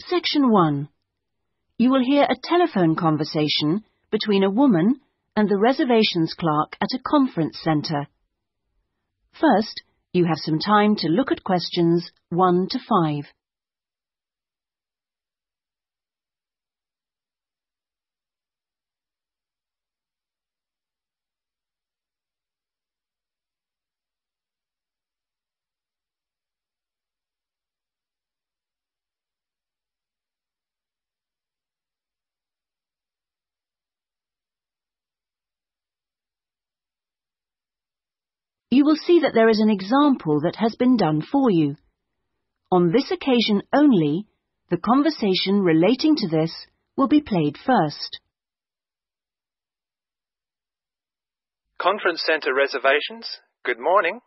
Section 1. You will hear a telephone conversation between a woman and the reservations clerk at a conference centre. First, you have some time to look at questions 1 to 5. You will see that there is an example that has been done for you. On this occasion only, the conversation relating to this will be played first. Conference Centre reservations. Good morning.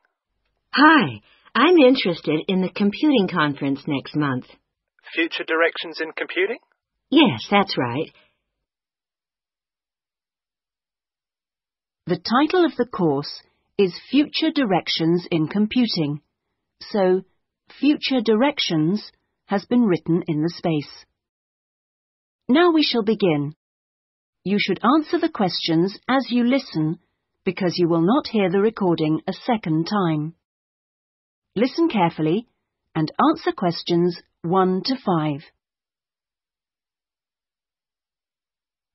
Hi, I'm interested in the computing conference next month. Future directions in computing? Yes, that's right. The title of the course is Future Directions in Computing, so Future Directions has been written in the space. Now we shall begin. You should answer the questions as you listen because you will not hear the recording a second time. Listen carefully and answer questions 1 to 5.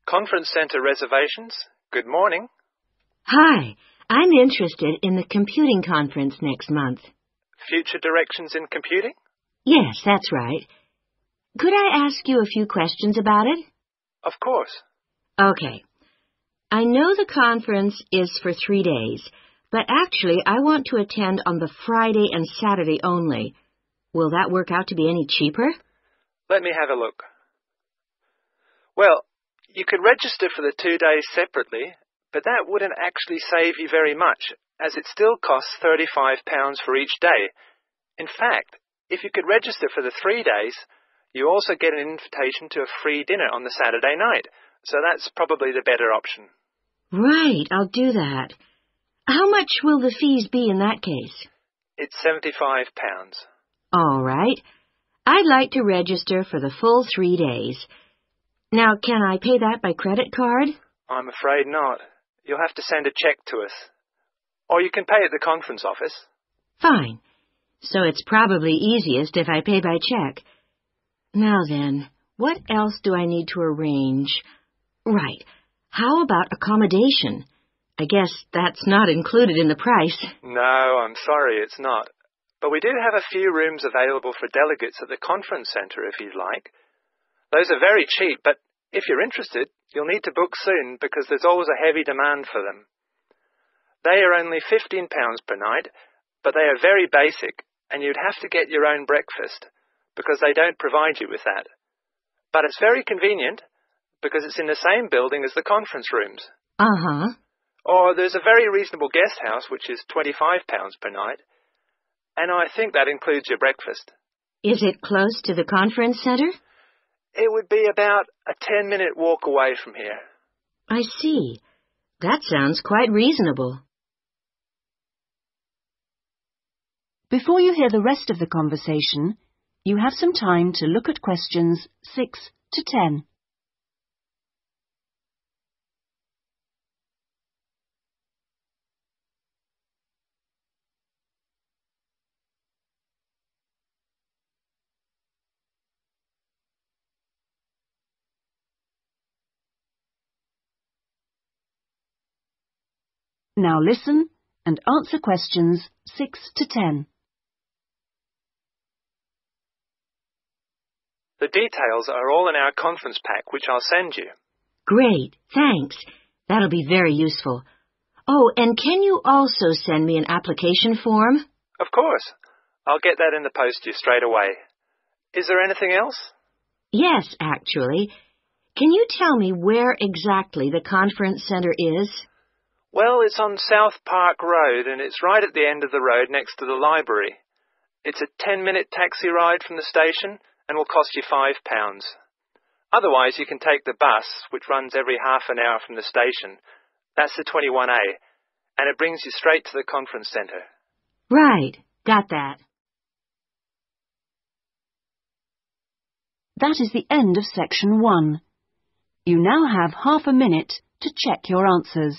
Conference Centre reservations. Good morning. Hi, I'm interested in the computing conference next month. Future directions in computing? Yes, that's right. Could I ask you a few questions about it? Of course. Okay. I know the conference is for 3 days, but actually I want to attend on the Friday and Saturday only. Will that work out to be any cheaper? Let me have a look. Well, you could register for the 2 days separately, but that wouldn't actually save you very much, as it still costs £35 for each day. In fact, if you could register for the 3 days, you also get an invitation to a free dinner on the Saturday night, so that's probably the better option. Right, I'll do that. How much will the fees be in that case? It's £75. All right. I'd like to register for the full 3 days. Now, can I pay that by credit card? I'm afraid not. You'll have to send a cheque to us. Or you can pay at the conference office. Fine. So it's probably easiest if I pay by cheque. Now then, what else do I need to arrange? Right. How about accommodation? I guess that's not included in the price. No, I'm sorry, it's not. But we do have a few rooms available for delegates at the conference centre if you'd like. Those are very cheap, but if you're interested, you'll need to book soon because there's always a heavy demand for them. They are only £15 per night, but they are very basic, and you'd have to get your own breakfast because they don't provide you with that. But it's very convenient because it's in the same building as the conference rooms. Uh-huh. Or there's a very reasonable guest house, which is £25 per night, and I think that includes your breakfast. Is it close to the conference centre? It would be about a 10-minute walk away from here. I see. That sounds quite reasonable. Before you hear the rest of the conversation, you have some time to look at questions 6 to 10. Now listen and answer questions 6 to 10. The details are all in our conference pack, which I'll send you. Great, thanks. That'll be very useful. Oh, and can you also send me an application form? Of course. I'll get that in the post to you straight away. Is there anything else? Yes, actually. Can you tell me where exactly the conference centre is? Well, it's on South Park Road, and it's right at the end of the road next to the library. It's a 10-minute taxi ride from the station and will cost you £5. Otherwise, you can take the bus, which runs every half an hour from the station. That's the 21A, and it brings you straight to the conference centre. Right, got that. That is the end of section 1. You now have half a minute to check your answers.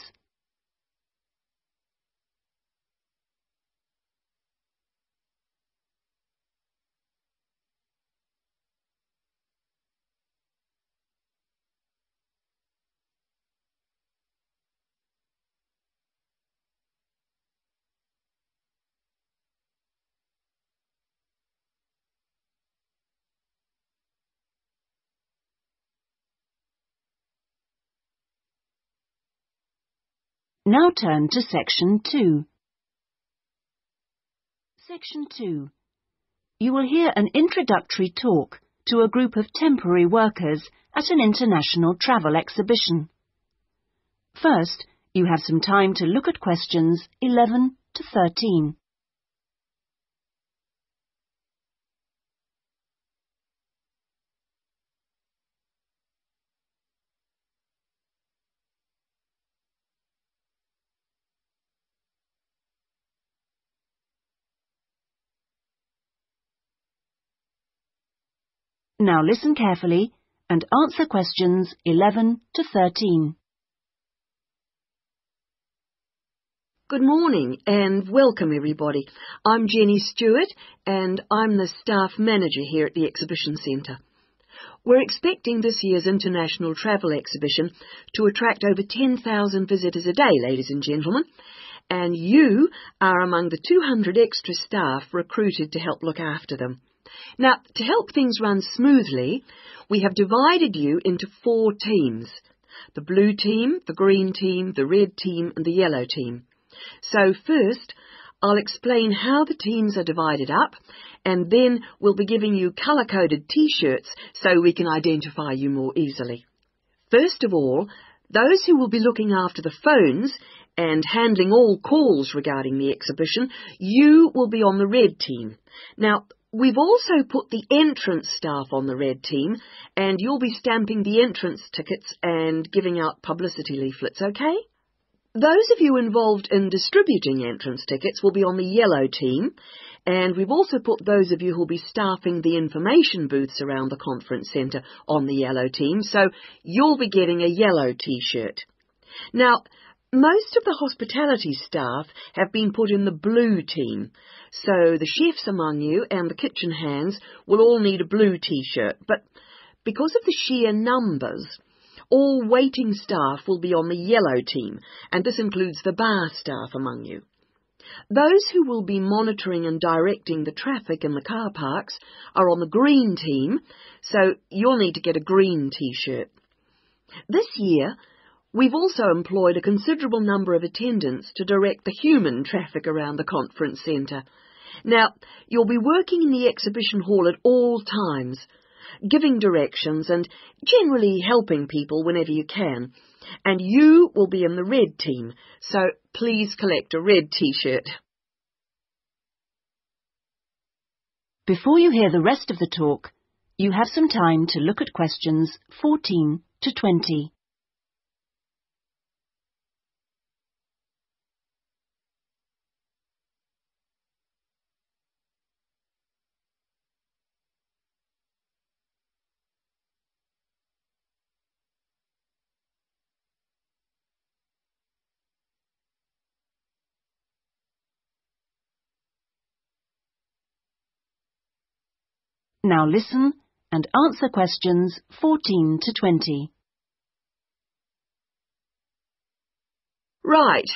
Now turn to section 2. Section 2. You will hear an introductory talk to a group of temporary workers at an international travel exhibition. First, you have some time to look at questions 11 to 13. Now listen carefully and answer questions 11 to 13. Good morning and welcome everybody. I'm Jenny Stewart and I'm the staff manager here at the Exhibition Centre. We're expecting this year's International Travel Exhibition to attract over 10,000 visitors a day, ladies and gentlemen, and you are among the 200 extra staff recruited to help look after them. Now, to help things run smoothly, we have divided you into 4 teams: the blue team, the green team, the red team and the yellow team. So first, I'll explain how the teams are divided up, and then we'll be giving you colour-coded T-shirts so we can identify you more easily. First of all, those who will be looking after the phones and handling all calls regarding the exhibition, you will be on the red team. Now, we've also put the entrance staff on the red team, and you'll be stamping the entrance tickets and giving out publicity leaflets, okay? Those of you involved in distributing entrance tickets will be on the yellow team, and we've also put those of you who'll be staffing the information booths around the conference centre on the yellow team, so you'll be getting a yellow T-shirt. Now, most of the hospitality staff have been put in the blue team, so the chefs among you and the kitchen hands will all need a blue T-shirt, but because of the sheer numbers, all waiting staff will be on the yellow team, and this includes the bar staff among you. Those who will be monitoring and directing the traffic in the car parks are on the green team, so you'll need to get a green T-shirt. This year, we've also employed a considerable number of attendants to direct the human traffic around the conference centre. Now, you'll be working in the exhibition hall at all times, giving directions and generally helping people whenever you can. And you will be in the red team, so please collect a red T-shirt. Before you hear the rest of the talk, you have some time to look at questions 14 to 20. Now listen and answer questions 14 to 20. Right.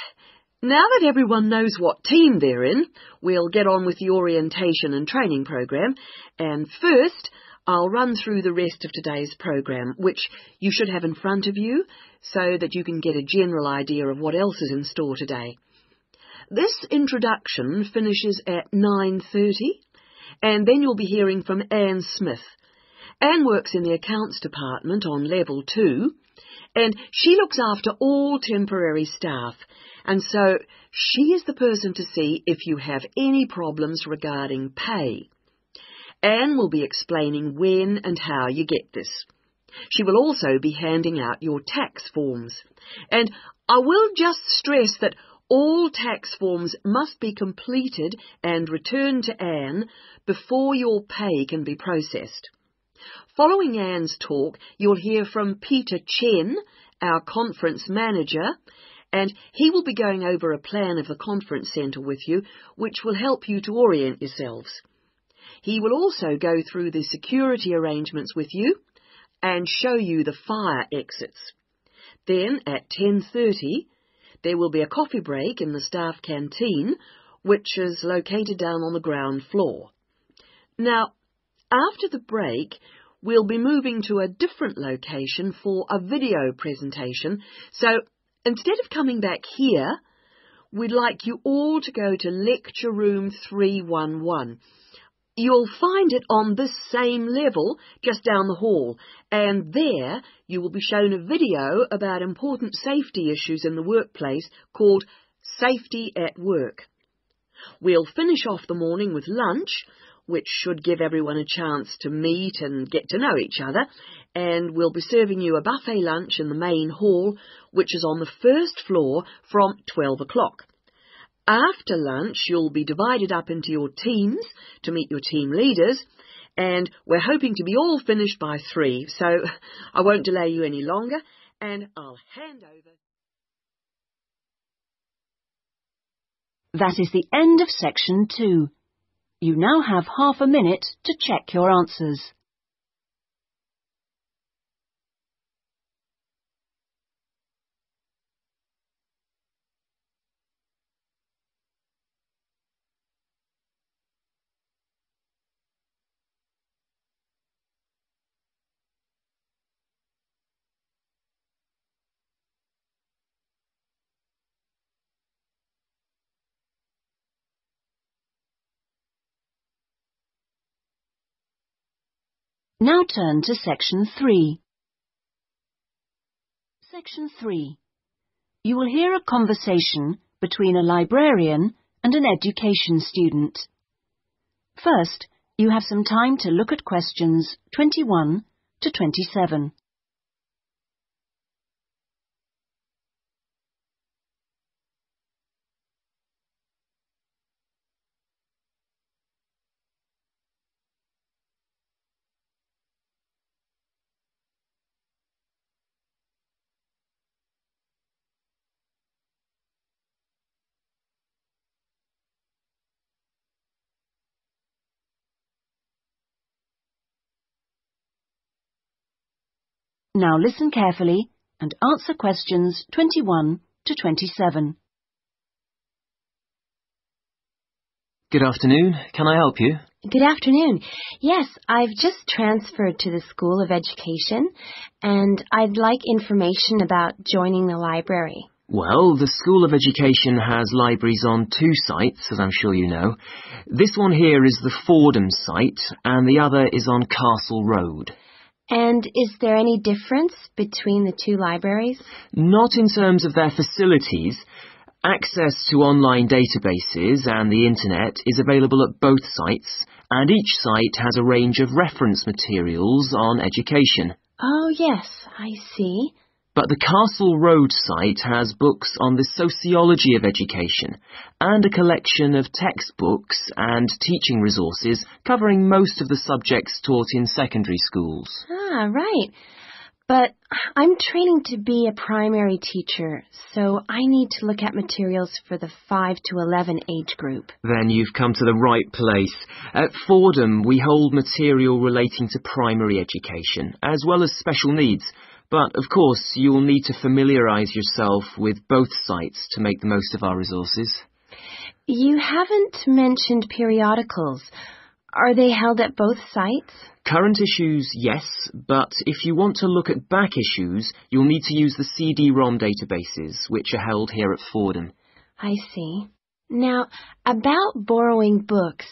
Now that everyone knows what team they're in, we'll get on with the orientation and training program. And first, I'll run through the rest of today's program, which you should have in front of you so that you can get a general idea of what else is in store today. This introduction finishes at 9:30. And then you'll be hearing from Anne Smith. Anne works in the accounts department on level 2, and she looks after all temporary staff, and so she is the person to see if you have any problems regarding pay. Anne will be explaining when and how you get this. She will also be handing out your tax forms. And I will just stress that all tax forms must be completed and returned to Anne before your pay can be processed. Following Anne's talk, you'll hear from Peter Chen, our conference manager, and he will be going over a plan of the conference centre with you, which will help you to orient yourselves. He will also go through the security arrangements with you and show you the fire exits. Then, at 10:30, there will be a coffee break in the staff canteen, which is located down on the ground floor. Now, after the break, we'll be moving to a different location for a video presentation, so instead of coming back here, we'd like you all to go to Lecture Room 311. You'll find it on this same level just down the hall, and there you will be shown a video about important safety issues in the workplace called Safety at Work. We'll finish off the morning with lunch, which should give everyone a chance to meet and get to know each other, and we'll be serving you a buffet lunch in the main hall, which is on the first floor from 12 o'clock. After lunch, you'll be divided up into your teams to meet your team leaders, and we're hoping to be all finished by 3, so I won't delay you any longer, and I'll hand over. That is the end of section 2. You now have half a minute to check your answers. Now turn to section 3. Section 3. You will hear a conversation between a librarian and an education student. First, you have some time to look at questions 21 to 27. Now listen carefully and answer questions 21 to 27. Good afternoon. Can I help you? Good afternoon. Yes, I've just transferred to the School of Education, and I'd like information about joining the library. Well, the School of Education has libraries on 2 sites, as I'm sure you know. This one here is the Fordham site, and the other is on Castle Road. And is there any difference between the 2 libraries? Not in terms of their facilities. Access to online databases and the internet is available at both sites, and each site has a range of reference materials on education. Oh, yes, I see. But the Castle Road site has books on the sociology of education and a collection of textbooks and teaching resources covering most of the subjects taught in secondary schools. Ah, right. But I'm training to be a primary teacher, so I need to look at materials for the 5 to 11 age group. Then you've come to the right place. At Fordham, we hold material relating to primary education, as well as special needs. But, of course, you'll need to familiarise yourself with both sites to make the most of our resources. You haven't mentioned periodicals. Are they held at both sites? Current issues, yes, but if you want to look at back issues, you'll need to use the CD-ROM databases, which are held here at Fordham. I see. Now, about borrowing books,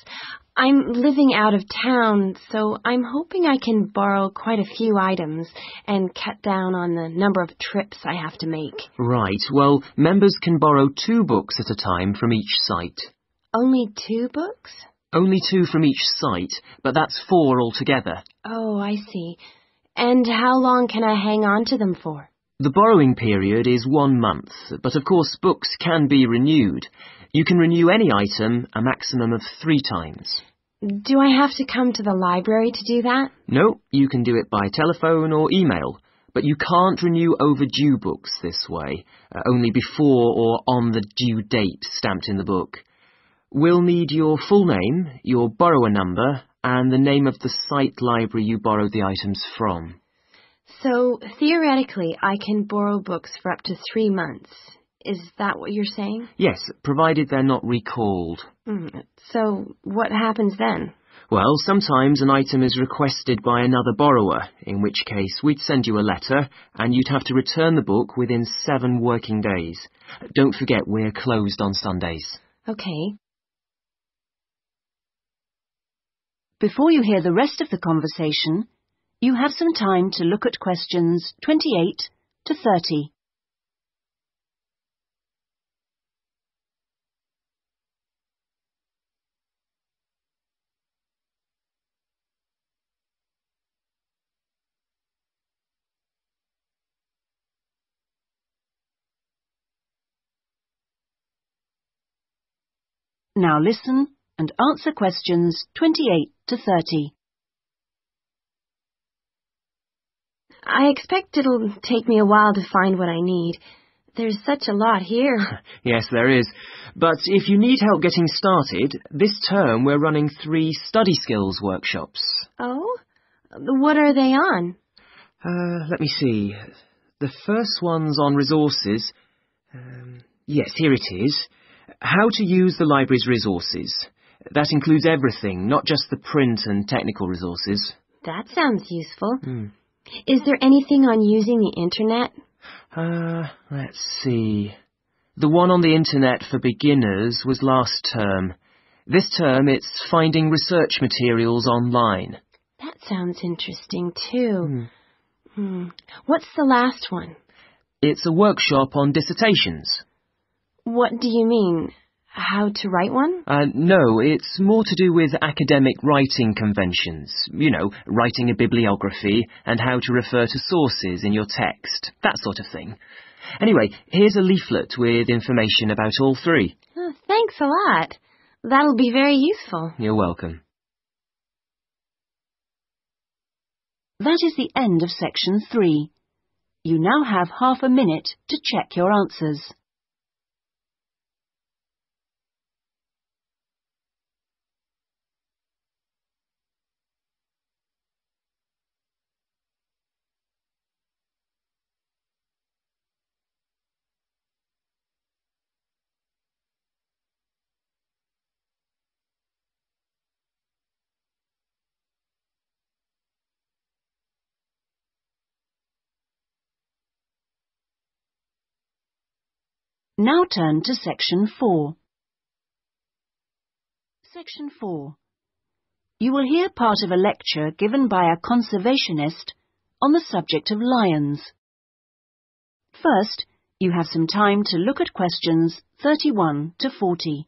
I'm living out of town, so I'm hoping I can borrow quite a few items and cut down on the number of trips I have to make. Right, well, members can borrow 2 books at a time from each site. Only 2 books? Only 2 from each site, but that's 4 altogether. Oh, I see. And how long can I hang on to them for? The borrowing period is 1 month, but of course books can be renewed. You can renew any item a maximum of 3 times. Do I have to come to the library to do that? No, you can do it by telephone or email, but you can't renew overdue books this way, only before or on the due date stamped in the book. We'll need your full name, your borrower number, and the name of the site library you borrowed the items from. So, theoretically, I can borrow books for up to 3 months. Is that what you're saying? Yes, provided they're not recalled. So, what happens then? Well, sometimes an item is requested by another borrower, in which case we'd send you a letter and you'd have to return the book within 7 working days. Don't forget we're closed on Sundays. Okay. Before you hear the rest of the conversation, you have some time to look at questions 28 to 30. Now listen and answer questions 28 to 30. I expect it'll take me a while to find what I need. There's such a lot here. Yes, there is. But if you need help getting started, this term we're running 3 study skills workshops. Oh? What are they on? Let me see. The first one's on resources. Yes, here it is. How to use the library's resources. That includes everything, not just the print and technical resources. That sounds useful. Is there anything on using the internet? Let's see. The one on the internet for beginners was last term. This term it's finding research materials online. That sounds interesting too. What's the last one? It's a workshop on dissertations. What do you mean? How to write one? No, it's more to do with academic writing conventions. You know, writing a bibliography and how to refer to sources in your text, that sort of thing. Anyway, here's a leaflet with information about all 3. Oh, thanks a lot. That'll be very useful. You're welcome. That is the end of section 3. You now have half a minute to check your answers. Now turn to section 4. Section 4. You will hear part of a lecture given by a conservationist on the subject of lions. First, you have some time to look at questions 31 to 40.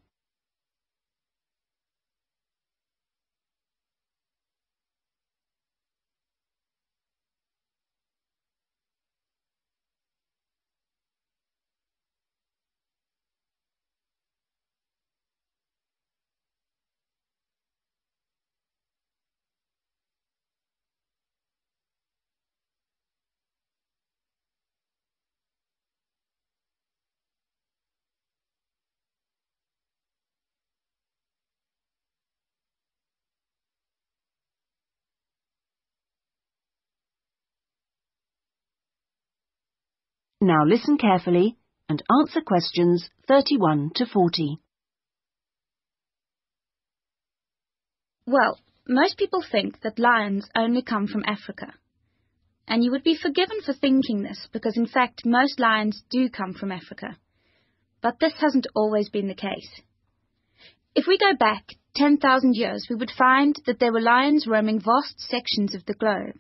Now listen carefully and answer questions 31 to 40. Well, most people think that lions only come from Africa. And you would be forgiven for thinking this because, in fact, most lions do come from Africa. But this hasn't always been the case. If we go back 10,000 years, we would find that there were lions roaming vast sections of the globe.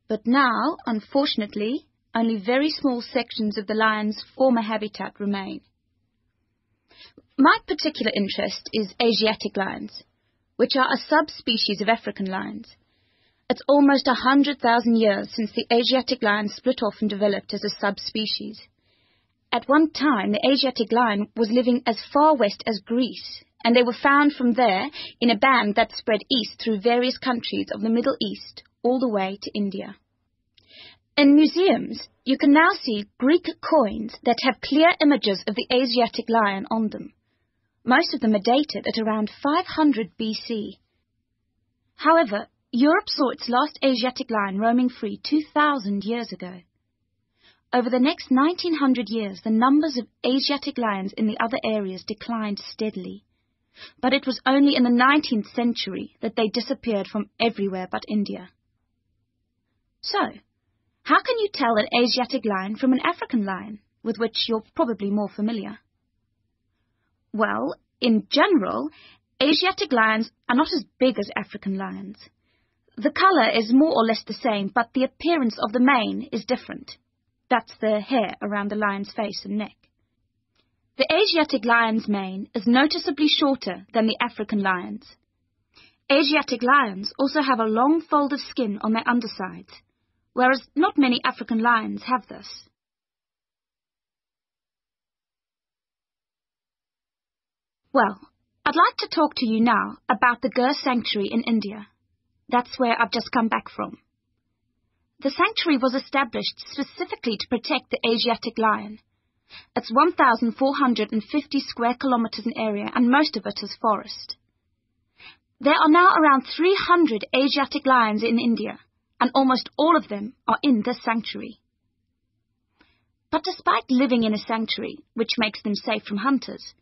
But now, unfortunately, only very small sections of the lion's former habitat remain. My particular interest is Asiatic lions, which are a subspecies of African lions. It's almost 100,000 years since the Asiatic lion split off and developed as a subspecies. At one time, the Asiatic lion was living as far west as Greece and they were found from there in a band that spread east through various countries of the Middle East all the way to India. In museums, you can now see Greek coins that have clear images of the Asiatic lion on them. Most of them are dated at around 500 BC. However, Europe saw its last Asiatic lion roaming free 2,000 years ago. Over the next 1900 years, the numbers of Asiatic lions in the other areas declined steadily. But it was only in the 19th century that they disappeared from everywhere but India. So, how can you tell an Asiatic lion from an African lion, with which you're probably more familiar? Well, in general, Asiatic lions are not as big as African lions. The colour is more or less the same, but the appearance of the mane is different. That's the hair around the lion's face and neck. The Asiatic lion's mane is noticeably shorter than the African lion's. Asiatic lions also have a long fold of skin on their undersides, whereas not many African lions have this. Well, I'd like to talk to you now about the Gir Sanctuary in India. That's where I've just come back from. The sanctuary was established specifically to protect the Asiatic lion. It's 1,450 square kilometres in area, and most of it is forest. There are now around 300 Asiatic lions in India, and almost all of them are in this sanctuary. But despite living in a sanctuary, which makes them safe from hunters,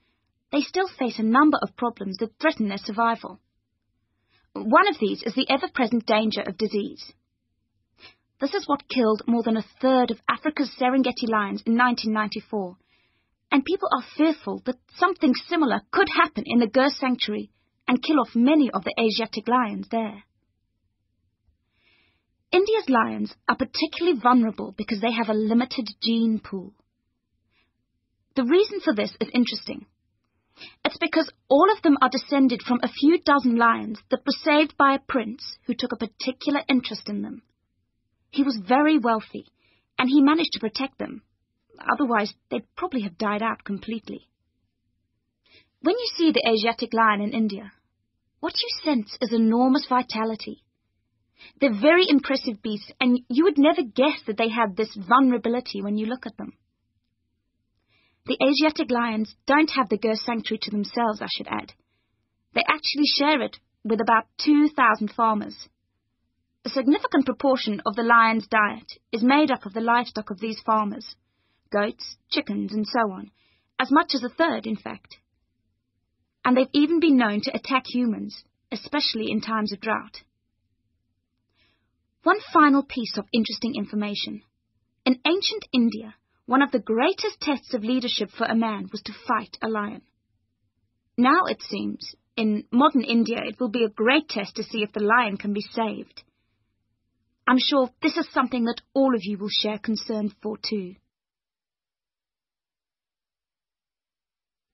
they still face a number of problems that threaten their survival. One of these is the ever-present danger of disease. This is what killed more than a third of Africa's Serengeti lions in 1994, and people are fearful that something similar could happen in the Gir Sanctuary and kill off many of the Asiatic lions there. India's lions are particularly vulnerable because they have a limited gene pool. The reason for this is interesting. It's because all of them are descended from a few dozen lions that were saved by a prince who took a particular interest in them. He was very wealthy, and he managed to protect them. Otherwise, they'd probably have died out completely. When you see the Asiatic lion in India, what you sense is enormous vitality. They're very impressive beasts, and you would never guess that they had this vulnerability when you look at them. The Asiatic lions don't have the Gir Sanctuary to themselves, I should add. They actually share it with about 2,000 farmers. A significant proportion of the lion's diet is made up of the livestock of these farmers, goats, chickens, and so on, as much as a third, in fact. And they've even been known to attack humans, especially in times of drought. One final piece of interesting information. In ancient India, one of the greatest tests of leadership for a man was to fight a lion. Now, it seems, in modern India, it will be a great test to see if the lion can be saved. I'm sure this is something that all of you will share concern for too.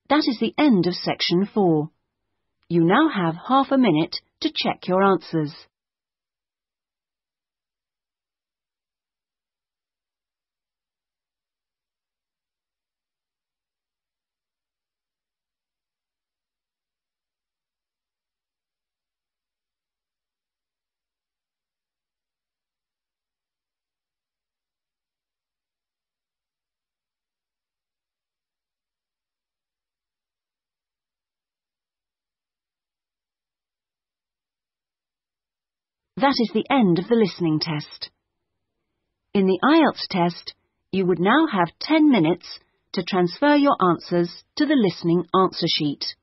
That is the end of section 4. You now have half a minute to check your answers. That is the end of the listening test. In the IELTS test, you would now have 10 minutes to transfer your answers to the listening answer sheet.